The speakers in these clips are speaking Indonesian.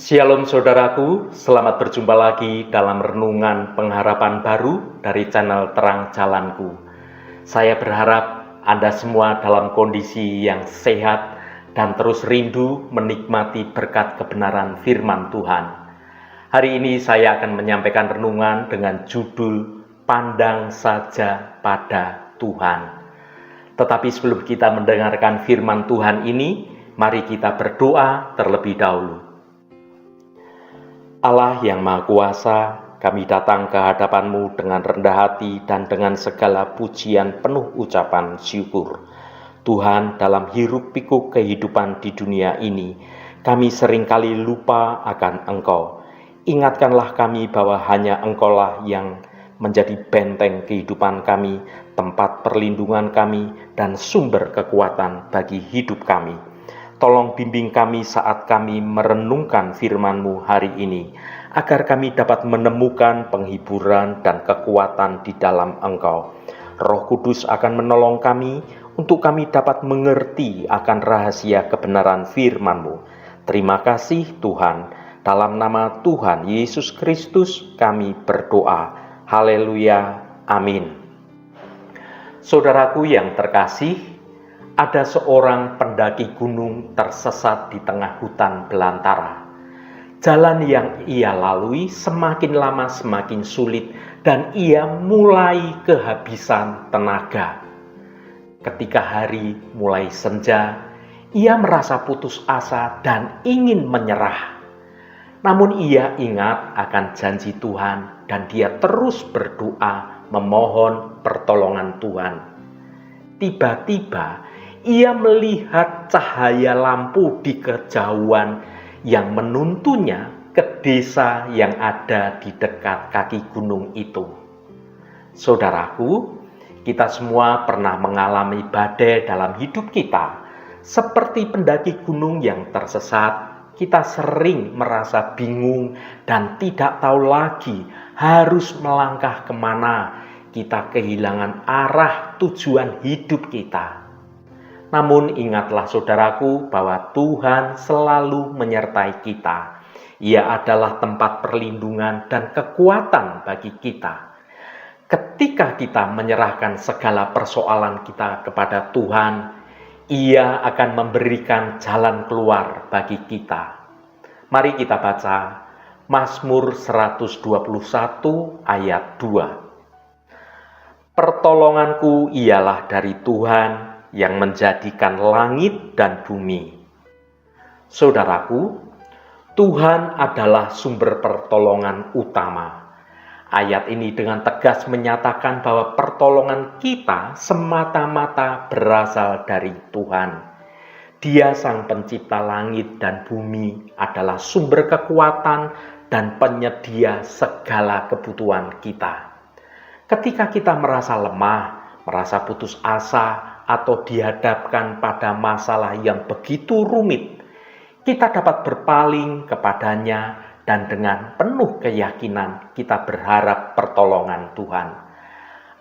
Shalom saudaraku, selamat berjumpa lagi dalam renungan pengharapan baru dari channel Terang Jalanku. Saya berharap Anda semua dalam kondisi yang sehat dan terus rindu menikmati berkat kebenaran firman Tuhan. Hari ini saya akan menyampaikan renungan dengan judul Pandang Saja Pada Tuhan. Tetapi sebelum kita mendengarkan firman Tuhan ini, mari kita berdoa terlebih dahulu. Allah yang Maha Kuasa, kami datang ke hadapan-Mu dengan rendah hati dan dengan segala pujian penuh ucapan syukur. Tuhan, dalam hiruk-pikuk kehidupan di dunia ini, kami seringkali lupa akan Engkau. Ingatkanlah kami bahwa hanya Engkaulah yang menjadi benteng kehidupan kami, tempat perlindungan kami, dan sumber kekuatan bagi hidup kami. Tolong bimbing kami saat kami merenungkan firman-Mu hari ini, agar kami dapat menemukan penghiburan dan kekuatan di dalam Engkau. Roh Kudus akan menolong kami untuk kami dapat mengerti akan rahasia kebenaran firman-Mu. Terima kasih Tuhan, dalam nama Tuhan Yesus Kristus kami berdoa. Haleluya, amin. Saudaraku yang terkasih, ada seorang pendaki gunung tersesat di tengah hutan belantara. Jalan yang ia lalui semakin lama semakin sulit dan ia mulai kehabisan tenaga. Ketika hari mulai senja, ia merasa putus asa dan ingin menyerah. Namun ia ingat akan janji Tuhan dan dia terus berdoa memohon pertolongan Tuhan. Tiba-tiba ia melihat cahaya lampu di kejauhan yang menuntunnya ke desa yang ada di dekat kaki gunung itu. Saudaraku, kita semua pernah mengalami badai dalam hidup kita. Seperti pendaki gunung yang tersesat, kita sering merasa bingung dan tidak tahu lagi harus melangkah kemana. Kita kehilangan arah tujuan hidup kita. Namun ingatlah saudaraku bahwa Tuhan selalu menyertai kita. Ia adalah tempat perlindungan dan kekuatan bagi kita. Ketika kita menyerahkan segala persoalan kita kepada Tuhan, Ia akan memberikan jalan keluar bagi kita. Mari kita baca Mazmur 121 ayat 2. Pertolonganku ialah dari Tuhan yang menjadikan langit dan bumi. Saudaraku, Tuhan adalah sumber pertolongan utama. Ayat ini dengan tegas menyatakan bahwa pertolongan kita semata-mata berasal dari Tuhan. Dia sang pencipta langit dan bumi, adalah sumber kekuatan dan penyedia segala kebutuhan kita. Ketika kita merasa lemah, merasa putus asa, atau dihadapkan pada masalah yang begitu rumit, kita dapat berpaling kepadanya dan dengan penuh keyakinan kita berharap pertolongan Tuhan.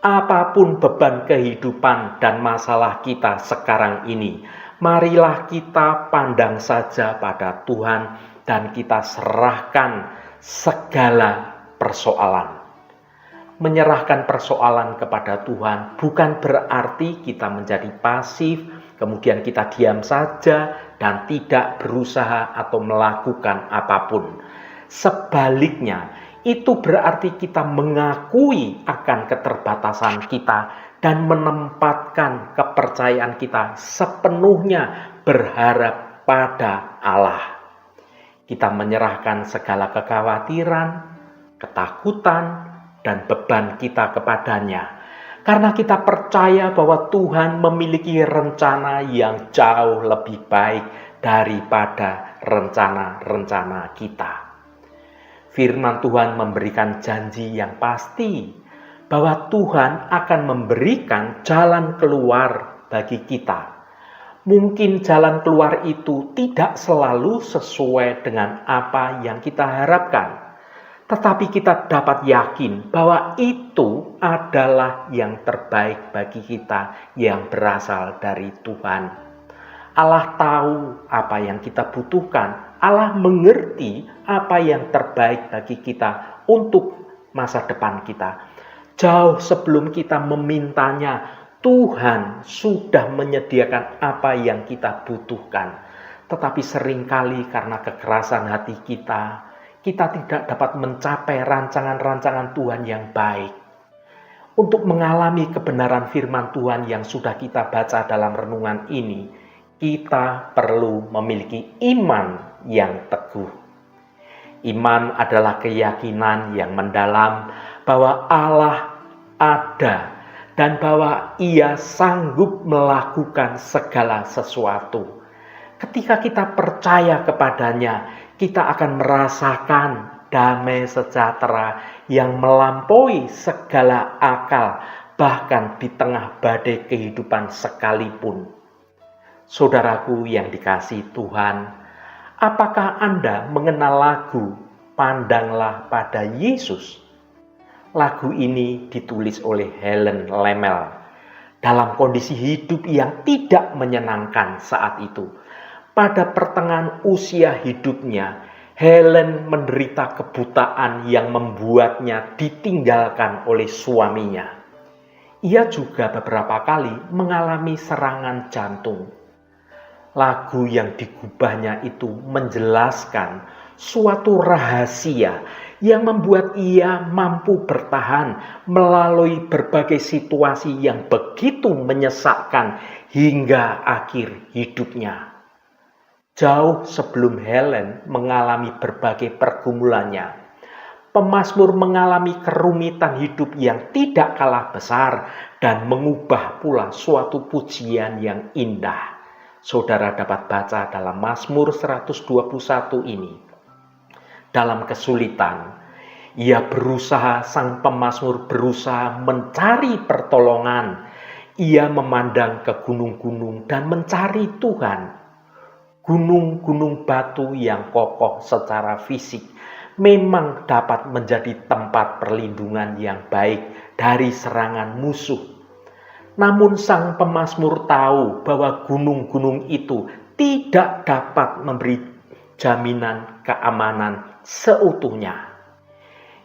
Apapun beban kehidupan dan masalah kita sekarang ini, marilah kita pandang saja pada Tuhan dan kita serahkan segala persoalan. Menyerahkan persoalan kepada Tuhan bukan berarti kita menjadi pasif, kemudian kita diam saja dan tidak berusaha atau melakukan apapun. Sebaliknya, itu berarti kita mengakui akan keterbatasan kita dan menempatkan kepercayaan kita sepenuhnya berharap pada Allah. Kita menyerahkan segala kekhawatiran, ketakutan, dan beban kita kepadanya. Karena kita percaya bahwa Tuhan memiliki rencana yang jauh lebih baik daripada rencana-rencana kita. Firman Tuhan memberikan janji yang pasti bahwa Tuhan akan memberikan jalan keluar bagi kita. Mungkin jalan keluar itu tidak selalu sesuai dengan apa yang kita harapkan. Tetapi kita dapat yakin bahwa itu adalah yang terbaik bagi kita yang berasal dari Tuhan. Allah tahu apa yang kita butuhkan Allah mengerti apa yang terbaik bagi kita untuk masa depan kita. Jauh sebelum kita memintanya, Tuhan sudah menyediakan apa yang kita butuhkan. Tetapi seringkali karena kekerasan hati kita tidak dapat mencapai rancangan-rancangan Tuhan yang baik. Untuk mengalami kebenaran firman Tuhan yang sudah kita baca dalam renungan ini, kita perlu memiliki iman yang teguh. Iman adalah keyakinan yang mendalam bahwa Allah ada dan bahwa Ia sanggup melakukan segala sesuatu. Ketika kita percaya kepadanya, kita akan merasakan damai sejahtera yang melampaui segala akal, bahkan di tengah badai kehidupan sekalipun. Saudaraku yang dikasihi Tuhan, apakah Anda mengenal lagu "Pandanglah pada Yesus"? Lagu ini ditulis oleh Helen Lemmel dalam kondisi hidup yang tidak menyenangkan saat itu. Pada pertengahan usia hidupnya, Helen menderita kebutaan yang membuatnya ditinggalkan oleh suaminya. Ia juga beberapa kali mengalami serangan jantung. Lagu yang digubahnya itu menjelaskan suatu rahasia yang membuat ia mampu bertahan melalui berbagai situasi yang begitu menyesakkan hingga akhir hidupnya. Jauh sebelum Helen mengalami berbagai pergumulannya, pemazmur mengalami kerumitan hidup yang tidak kalah besar dan mengubah pula suatu pujian yang indah. Saudara dapat baca dalam Mazmur 121 ini. Dalam kesulitan, sang pemazmur berusaha mencari pertolongan. Ia memandang ke gunung-gunung dan mencari Tuhan. Gunung-gunung batu yang kokoh secara fisik memang dapat menjadi tempat perlindungan yang baik dari serangan musuh. Namun sang pemazmur tahu bahwa gunung-gunung itu tidak dapat memberi jaminan keamanan seutuhnya.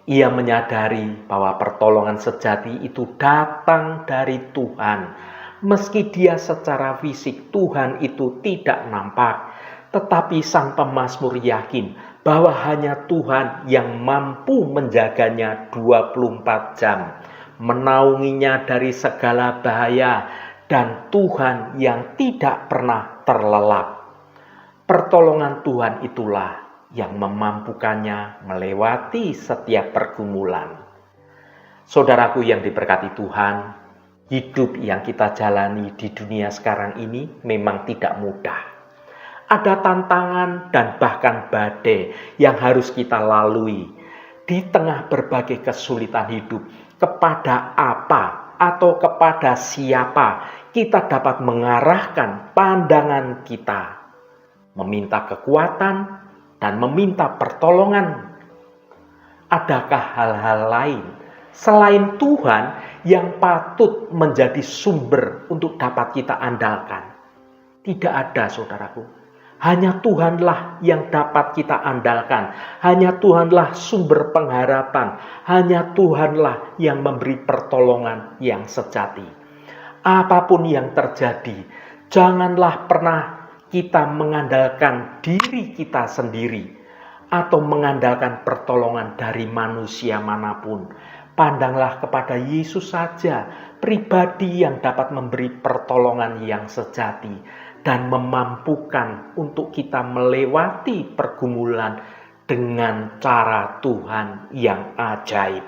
Ia menyadari bahwa pertolongan sejati itu datang dari Tuhan. Meski dia secara fisik Tuhan itu tidak nampak, tetapi sang pemazmur yakin bahwa hanya Tuhan yang mampu menjaganya 24 jam, menaunginya dari segala bahaya, dan Tuhan yang tidak pernah terlelap. Pertolongan Tuhan itulah yang memampukannya melewati setiap pergumulan. Saudaraku yang diberkati Tuhan, hidup yang kita jalani di dunia sekarang ini memang tidak mudah. Ada tantangan dan bahkan badai yang harus kita lalui. Di tengah berbagai kesulitan hidup, kepada apa atau kepada siapa kita dapat mengarahkan pandangan kita, meminta kekuatan dan meminta pertolongan. Adakah hal-hal lain selain Tuhan yang patut menjadi sumber untuk dapat kita andalkan? Tidak ada, saudaraku. Hanya Tuhanlah yang dapat kita andalkan. Hanya Tuhanlah sumber pengharapan. Hanya Tuhanlah yang memberi pertolongan yang sejati. Apapun yang terjadi, janganlah pernah kita mengandalkan diri kita sendiri atau mengandalkan pertolongan dari manusia manapun. Pandanglah kepada Yesus saja, pribadi yang dapat memberi pertolongan yang sejati dan memampukan untuk kita melewati pergumulan dengan cara Tuhan yang ajaib.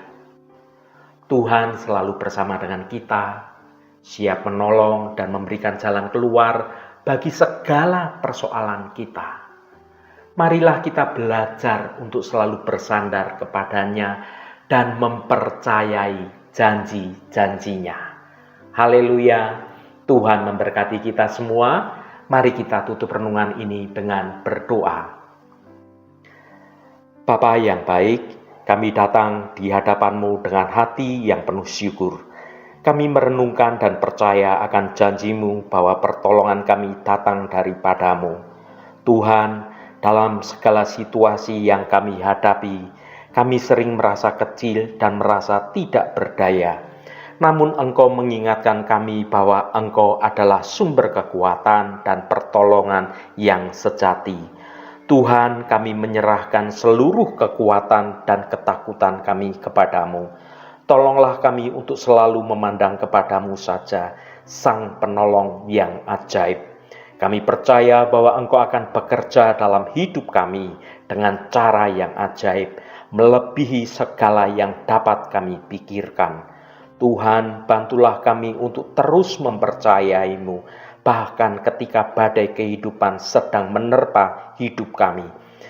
Tuhan selalu bersama dengan kita, siap menolong dan memberikan jalan keluar bagi segala persoalan kita. Marilah kita belajar untuk selalu bersandar kepadanya dan mempercayai janji-janjinya. Haleluya, Tuhan memberkati kita semua. Mari kita tutup renungan ini dengan berdoa. Bapa yang baik, kami datang di hadapan-Mu dengan hati yang penuh syukur. Kami merenungkan dan percaya akan janji-Mu bahwa pertolongan kami datang daripada-Mu. Tuhan, Dalam segala situasi yang kami hadapi, kami sering merasa kecil dan merasa tidak berdaya. Namun Engkau mengingatkan kami bahwa Engkau adalah sumber kekuatan dan pertolongan yang sejati. Tuhan, kami menyerahkan seluruh kekuatan dan ketakutan kami kepadamu. Tolonglah kami untuk selalu memandang kepadamu saja, Sang Penolong yang ajaib. Kami percaya bahwa Engkau akan bekerja dalam hidup kami dengan cara yang ajaib, melebihi segala yang dapat kami pikirkan. Tuhan, bantulah kami untuk terus mempercayai-Mu, bahkan ketika badai kehidupan sedang menerpa hidup kami.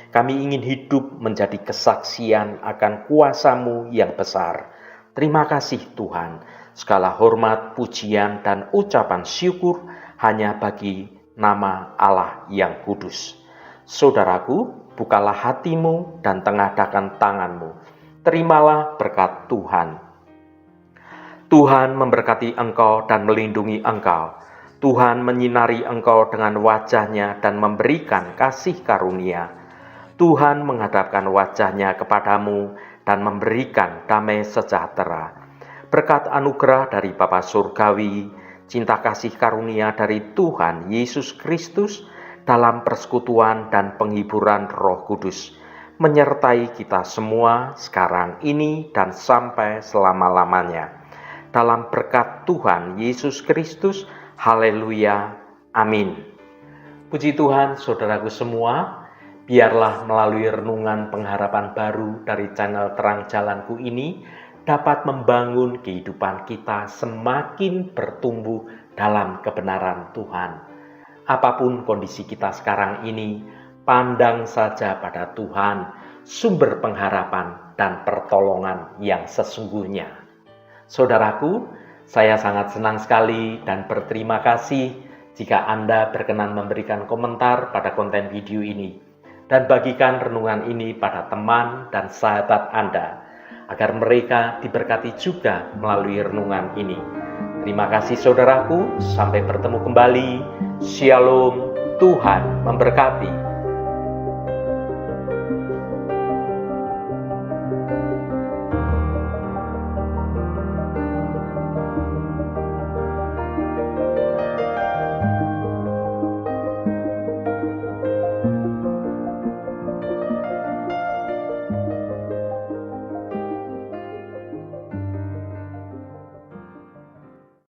Kami ingin hidup menjadi kesaksian akan kuasa-Mu yang besar. Terima kasih Tuhan. Segala hormat, pujian, dan ucapan syukur hanya bagi nama Allah yang kudus. Saudaraku, bukalah hatimu dan tengadahkan tanganmu. Terimalah berkat Tuhan. Tuhan memberkati engkau dan melindungi engkau. Tuhan menyinari engkau dengan wajah-Nya dan memberikan kasih karunia. Tuhan menghadapkan wajah-Nya kepadamu dan memberikan damai sejahtera. Berkat anugerah dari Bapa Surgawi, cinta kasih karunia dari Tuhan Yesus Kristus dalam persekutuan dan penghiburan Roh Kudus menyertai kita semua sekarang ini dan sampai selama-lamanya. Dalam berkat Tuhan Yesus Kristus, haleluya, amin. Puji Tuhan, saudaraku semua, biarlah melalui renungan pengharapan baru dari channel Terang Jalanku ini dapat membangun kehidupan kita semakin bertumbuh dalam kebenaran Tuhan. Apapun kondisi kita sekarang ini, pandang saja pada Tuhan, sumber pengharapan dan pertolongan yang sesungguhnya. Saudaraku, saya sangat senang sekali dan berterima kasih jika Anda berkenan memberikan komentar pada konten video ini dan bagikan renungan ini pada teman dan sahabat Anda agar mereka diberkati juga melalui renungan ini. Terima kasih saudaraku, sampai bertemu kembali. Shalom, Tuhan memberkati.